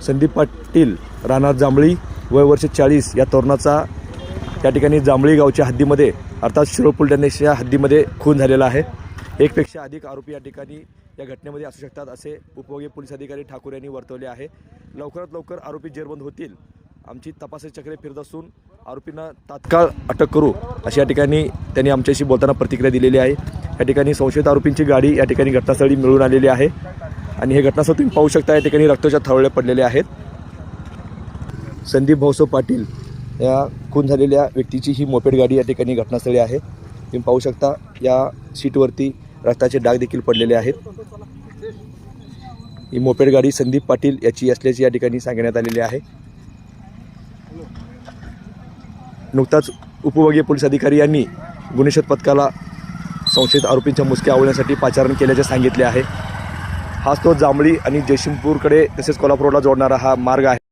संदीप पाटील राणा जांभळी वय वर्ष 40 या तरुणाचा त्या ठिकाणी जांभळी गावच्या हद्दीमध्ये अर्थात शिरोळ पोलीस ठाण्याच्या हद्दीमध्ये खून झालेला आहे। एकपेक्षा अधिक आरोपी या ठिकाणी या घटनेमध्ये असू शकतात असे उपविभागीय पोलीस अधिकारी ठाकूर यांनी वर्तवले आहे। लवकरात लवकर आरोपी जेरबंद होतील, आमची तपासाची चक्रे फिरत असून आरोपींना तात्काळ अटक करू अशी या ठिकाणी त्यांनी आमच्याशी बोलताना प्रतिक्रिया दिलेली आहे। या ठिकाणी संशयित आरोपींची गाडी या ठिकाणी घटनास्थळी मिळून आलेली आहे आणि हे घटनास्थळ तुम्ही पाहू शकता, या ठिकाणी रक्ताच्या थारोळे पडलेले आहेत। संदीप भाऊसाव पाटील या खून झालेल्या व्यक्तीची ही मोपेड गाडी या ठिकाणी घटनास्थळी आहे। तुम्ही पाहू शकता या सीटवरती रक्ताचे डाग देखील पडलेले आहेत। ही मोपेड गाडी संदीप पाटील याची असल्याची या ठिकाणी सांगण्यात आलेली आहे। नुकताच उपविभागीय पोलीस अधिकारी यांनी गुन्हे शोध पथकाला संशयित आरोपींच्या मुसक्या आवळण्यासाठी पाचारण केल्याचे सांगितले आहे। हाच तो जांभळी आणि जयसिंगपूरकडे तसेच कोल्हापूरला जोडणारा हा मार्ग आहे।